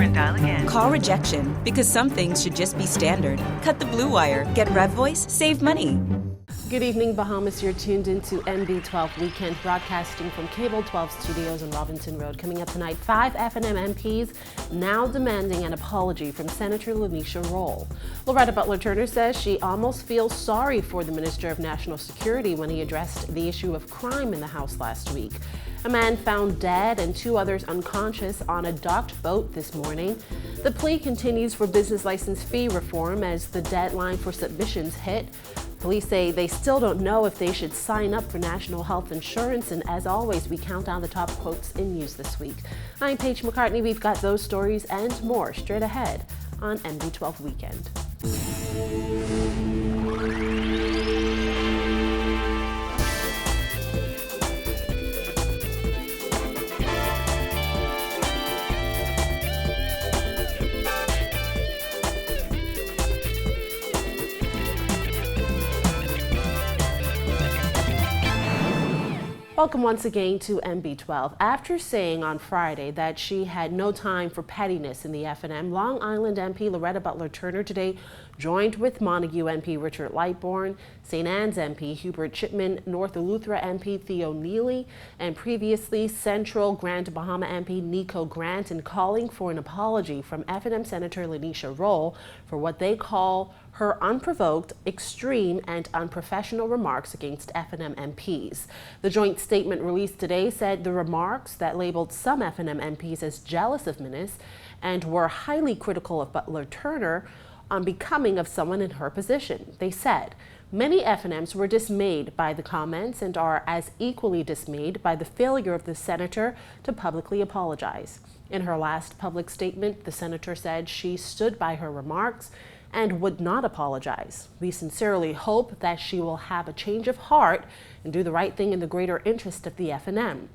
and dial again. Call rejection, because some things should just be standard. Cut the blue wire. Get Rev Voice, save money. Good evening, Bahamas. You're tuned into MB12 Weekend, broadcasting from Cable 12 Studios on Robinson Road. Coming up tonight, 5 FNM MPs now demanding an apology from Senator Lanisha Roll. Loretta Butler Turner says she almost feels sorry for the Minister of National Security when he addressed the issue of crime in the House last week. A man found dead and 2 others unconscious on a docked boat this morning. The plea continues for business license fee reform as the deadline for submissions hit. Police say they still don't know if they should sign up for national health insurance, and as always, we count down the top quotes in news this week. I'm Paige McCartney. We've got those stories and more straight ahead on MB12 Weekend. Welcome once again to MB12. After saying on Friday that she had no time for pettiness in the FNM, Long Island MP Loretta Butler Turner today joined with Montague MP Richard Lightbourne, St. Anne's MP Hubert Chipman, North Eleuthera MP Theo Neely, and previously Central Grand Bahama MP Nico Grant in calling for an apology from FNM Senator Lanisha Roll for what they call her unprovoked, extreme, and unprofessional remarks against FNM MPs. The joint statement released today said the remarks that labeled some FNM MPs as jealous of Minnis and were highly critical of Butler Turner unbecoming of someone in her position. They said many FNMs were dismayed by the comments and are as equally dismayed by the failure of the senator to publicly apologize. In her last public statement, the senator said she stood by her remarks and would not apologize. We sincerely hope that she will have a change of heart and do the right thing in the greater interest of the FNM.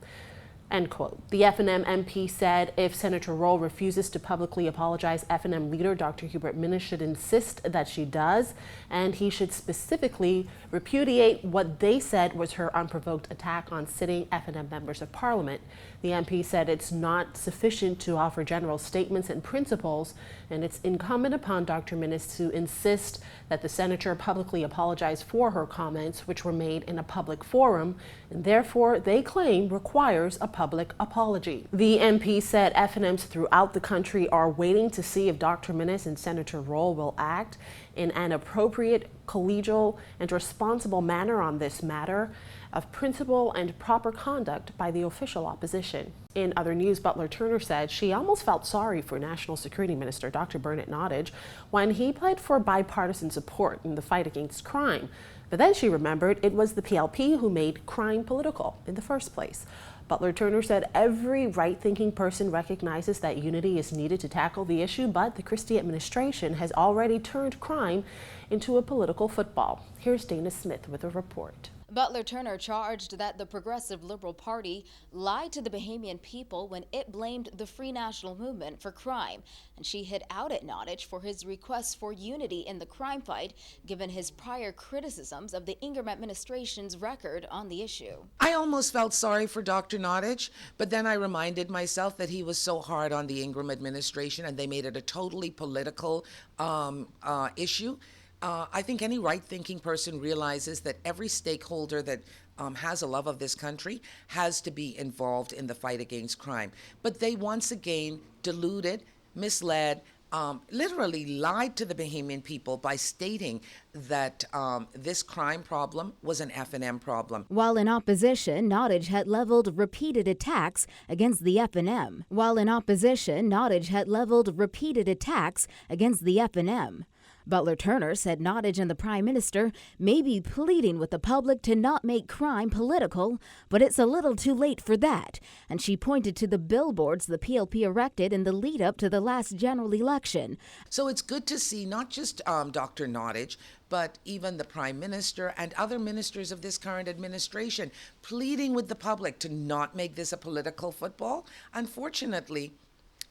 End quote. The FNM MP said if Senator Roll refuses to publicly apologize, FNM leader Dr. Hubert Minnis should insist that she does, and he should specifically repudiate what they said was her unprovoked attack on sitting FNM members of Parliament. The MP said it's not sufficient to offer general statements and principles, and it's incumbent upon Dr. Minnis to insist that the senator publicly apologize for her comments, which were made in a public forum, and therefore they claim requires a public apology. The MP said FNMs throughout the country are waiting to see if Dr. Minnis and Senator Roll will act in an appropriate, collegial, and responsible manner on this matter of principle and proper conduct by the official opposition. In other news, Butler Turner said she almost felt sorry for National Security Minister Dr. Bernard Nottage when he pled for bipartisan support in the fight against crime. But then she remembered it was the PLP who made crime political in the first place. Butler Turner said every right-thinking person recognizes that unity is needed to tackle the issue, but the Christie administration has already turned crime into a political football. Here's Dana Smith with a report. Butler Turner charged that the Progressive Liberal Party lied to the Bahamian people when it blamed the Free National Movement for crime, and she hit out at Nottage for his requests for unity in the crime fight, given his prior criticisms of the Ingram administration's record on the issue. I almost felt sorry for Dr. Nottage, but then I reminded myself that he was so hard on the Ingram administration and they made it a totally political issue. I think any right-thinking person realizes that every stakeholder that has a love of this country has to be involved in the fight against crime. But they once again deluded, misled, literally lied to the Bahamian people by stating that this crime problem was an FNM problem. While in opposition, Nottage had leveled repeated attacks against the FNM. Butler Turner said Nottage and the Prime Minister may be pleading with the public to not make crime political, but it's a little too late for that. And she pointed to the billboards the PLP erected in the lead-up to the last general election. So it's good to see not just Dr. Nottage, but even the Prime Minister and other ministers of this current administration pleading with the public to not make this a political football. Unfortunately,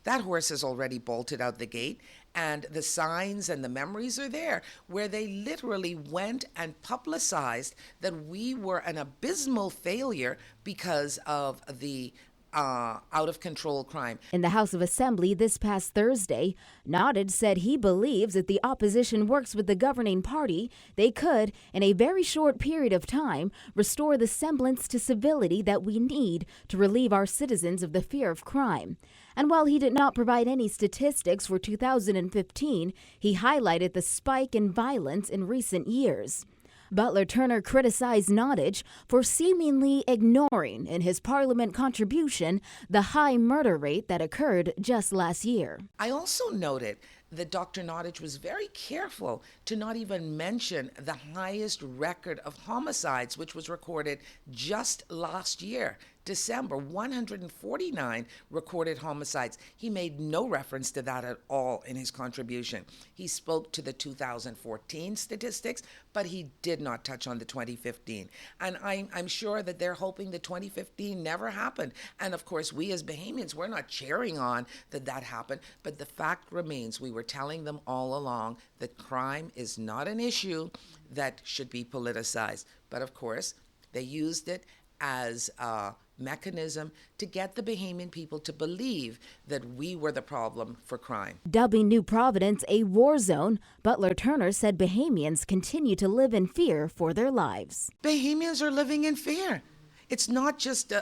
that horse has already bolted out the gate, and the signs and the memories are there, where they literally went and publicized that we were an abysmal failure because of the out of control crime. In the House of Assembly this past Thursday, Nottage said he believes if the opposition works with the governing party, they could, in a very short period of time, restore the semblance to civility that we need to relieve our citizens of the fear of crime. And while he did not provide any statistics for 2015, he highlighted the spike in violence in recent years. Butler Turner criticized Nottage for seemingly ignoring in his parliament contribution the high murder rate that occurred just last year. I also noted that Dr. Nottage was very careful to not even mention the highest record of homicides, which was recorded just last year, December, 149 recorded homicides. He made no reference to that at all in his contribution. He spoke to the 2014 statistics, but he did not touch on the 2015. And I'm sure that they're hoping the 2015 never happened. And of course, we as Bahamians, we're not cheering on that happened, but the fact remains, we were telling them all along that crime is not an issue that should be politicized. But of course, they used it as a mechanism to get the Bahamian people to believe that we were the problem for crime. Dubbing New Providence a war zone, Butler Turner said Bahamians continue to live in fear for their lives. Bahamians are living in fear. It's not just,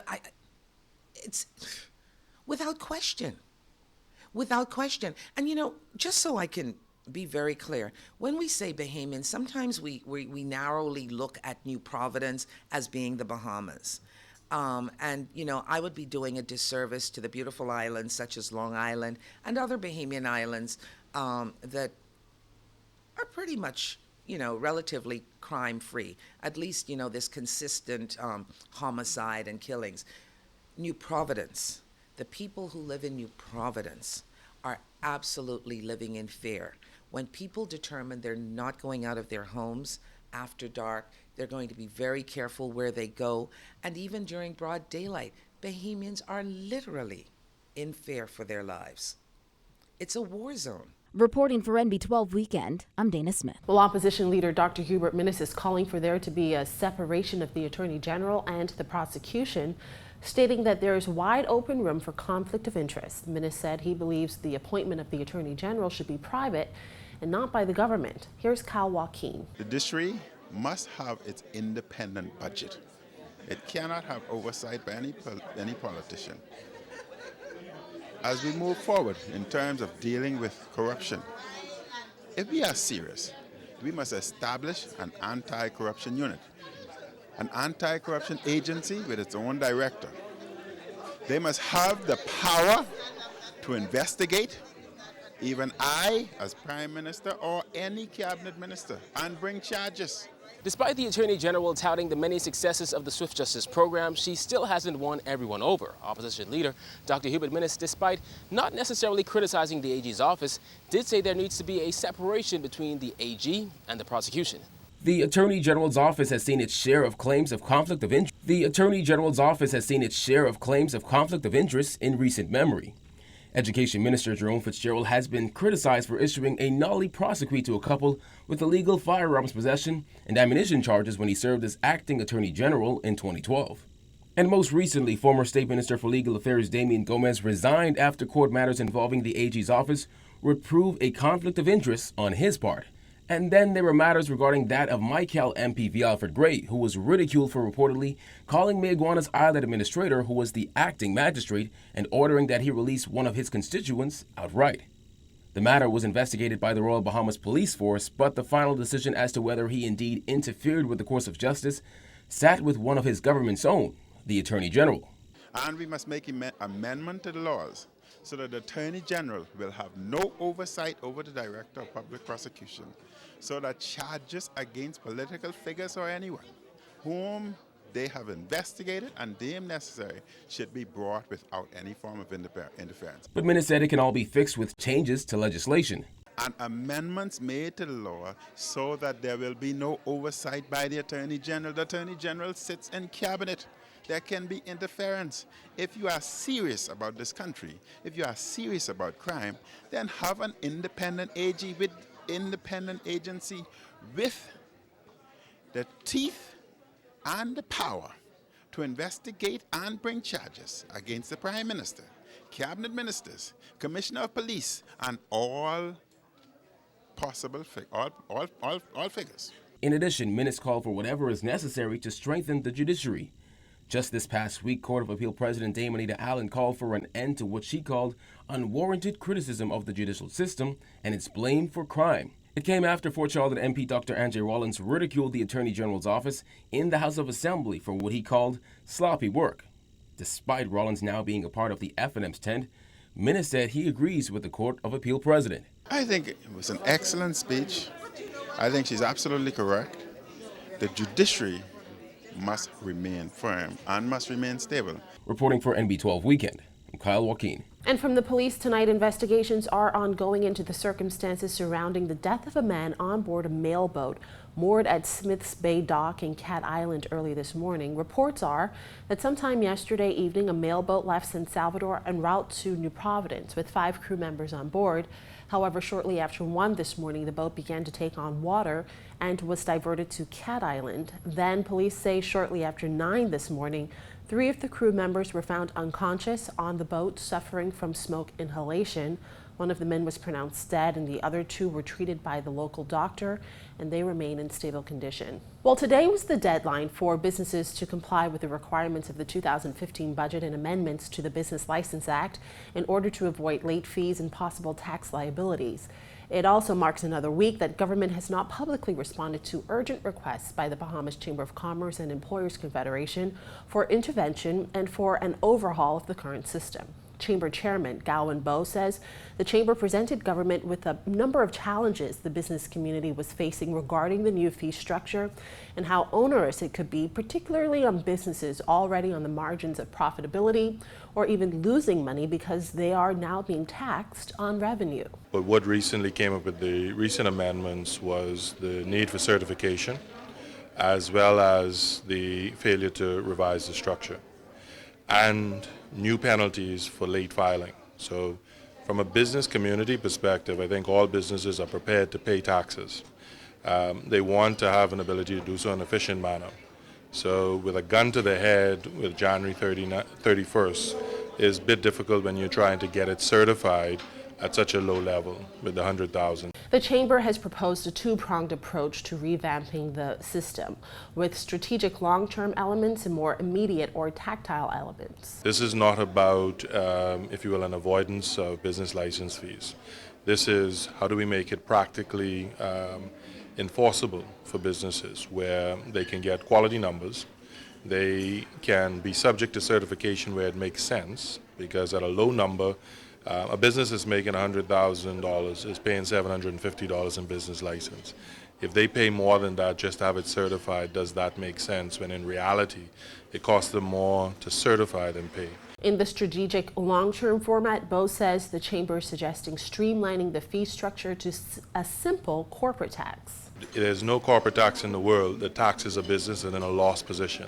it's without question. Without question. And you know, just so I can be very clear, when we say Bahamians, sometimes we narrowly look at New Providence as being the Bahamas. And, you know, I would be doing a disservice to the beautiful islands such as Long Island and other Bahamian islands that are pretty much, you know, relatively crime-free. At least, you know, this consistent homicide and killings. New Providence, the people who live in New Providence are absolutely living in fear. When people determine they're not going out of their homes after dark, they're going to be very careful where they go. And even during broad daylight, Bahamians are literally in fear for their lives. It's a war zone. Reporting for NB12 Weekend, I'm Dana Smith. Well, opposition leader Dr. Hubert Minnis is calling for there to be a separation of the Attorney General and the prosecution, stating that there is wide open room for conflict of interest. Minnis said he believes the appointment of the Attorney General should be private and not by the government. Here's Kyle Joaquin. The judiciary must have its independent budget. It cannot have oversight by any politician. As we move forward in terms of dealing with corruption, if we are serious, we must establish an anti-corruption unit, an anti-corruption agency with its own director. They must have the power to investigate, even I as Prime Minister or any cabinet minister, and bring charges. Despite the Attorney General touting the many successes of the Swift Justice program, she still hasn't won everyone over. Opposition leader Dr. Hubert Minnis, despite not necessarily criticizing the AG's office, did say there needs to be a separation between the AG and the prosecution. The Attorney General's office has seen its share of claims of conflict of interest. The Attorney General's office has seen its share of claims of conflict of interest in recent memory. Education Minister Jerome Fitzgerald has been criticized for issuing a nollie prosequi to a couple with illegal firearms possession and ammunition charges when he served as acting Attorney General in 2012. And most recently, former State Minister for Legal Affairs Damian Gomez resigned after court matters involving the AG's office would prove a conflict of interest on his part. And then there were matters regarding that of Michael MP V. Alfred Gray, who was ridiculed for reportedly calling Mayagüana's island administrator, who was the acting magistrate, and ordering that he release one of his constituents outright. The matter was investigated by the Royal Bahamas Police Force, but the final decision as to whether he indeed interfered with the course of justice sat with one of his government's own, the Attorney General. And we must make amendment to the laws so that the Attorney General will have no oversight over the Director of Public Prosecution, so that charges against political figures or anyone whom they have investigated and deemed necessary should be brought without any form of interference. But Minnis said it can all be fixed with changes to legislation. And amendments made to the law so that there will be no oversight by the Attorney General. The Attorney General sits in cabinet. There can be interference. If you are serious about this country, if you are serious about crime, then have an independent AG with independent agency with the teeth and the power to investigate and bring charges against the Prime Minister, cabinet ministers, Commissioner of Police, and all possible all figures. In addition, minutes call for whatever is necessary to strengthen the judiciary. Just this past week, Court of Appeal President Dame Anita Allen called for an end to what she called unwarranted criticism of the judicial system and its blame for crime. It came after Fort Charlotte MP Dr. Angie Rollins ridiculed the Attorney General's office in the House of Assembly for what he called sloppy work. Despite Rollins now being a part of the FNM's tent, Minnis said he agrees with the Court of Appeal President. I think it was an excellent speech. I think she's absolutely correct. The judiciary must remain firm and must remain stable. Reporting for NB12 Weekend, I'm Kyle Joaquin. And from the police tonight, investigations are ongoing into the circumstances surrounding the death of a man on board a mailboat moored at Smith's Bay Dock in Cat Island early this morning. Reports are that sometime yesterday evening, a mailboat left San Salvador en route to New Providence with 5 crew members on board. However, shortly after 1 this morning, the boat began to take on water and was diverted to Cat Island. Then police say shortly after 9 this morning, 3 of the crew members were found unconscious on the boat, suffering from smoke inhalation. One of the men was pronounced dead and the other 2 were treated by the local doctor and they remain in stable condition. Well, today was the deadline for businesses to comply with the requirements of the 2015 budget and amendments to the Business License Act in order to avoid late fees and possible tax liabilities. It also marks another week that government has not publicly responded to urgent requests by the Bahamas Chamber of Commerce and Employers Confederation for intervention and for an overhaul of the current system. Chamber Chairman Gowan Bowe says the Chamber presented government with a number of challenges the business community was facing regarding the new fee structure and how onerous it could be, particularly on businesses already on the margins of profitability or even losing money because they are now being taxed on revenue. But what recently came up with the recent amendments was the need for certification as well as the failure to revise the structure and new penalties for late filing. So from a business community perspective, I think all businesses are prepared to pay taxes. They want to have an ability to do so in an efficient manner. So with a gun to the head with January 31st is a bit difficult when you're trying to get it certified at such a low level with the 100,000. The Chamber has proposed a 2-pronged approach to revamping the system with strategic long-term elements and more immediate or tactile elements. This is not about, if you will, an avoidance of business license fees. This is how do we make it practically enforceable for businesses where they can get quality numbers, they can be subject to certification where it makes sense, because at a low number, a business is making $100,000 is paying $750 in business license. If they pay more than that just to have it certified, does that make sense when in reality it costs them more to certify than pay? In the strategic long-term format, Bowe says the Chamber is suggesting streamlining the fee structure to a simple corporate tax. There's no corporate tax in the world that taxes a business in a loss position.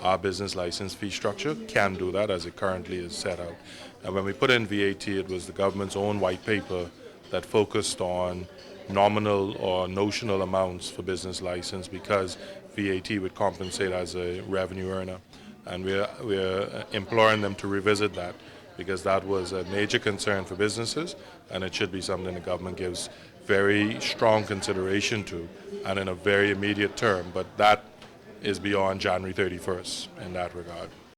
Our business license fee structure can do that as it currently is set out. And when we put in VAT, it was the government's own white paper that focused on nominal or notional amounts for business license because VAT would compensate as a revenue earner. And we're imploring them to revisit that because that was a major concern for businesses and it should be something the government gives very strong consideration to and in a very immediate term. But that is beyond January 31st in that regard.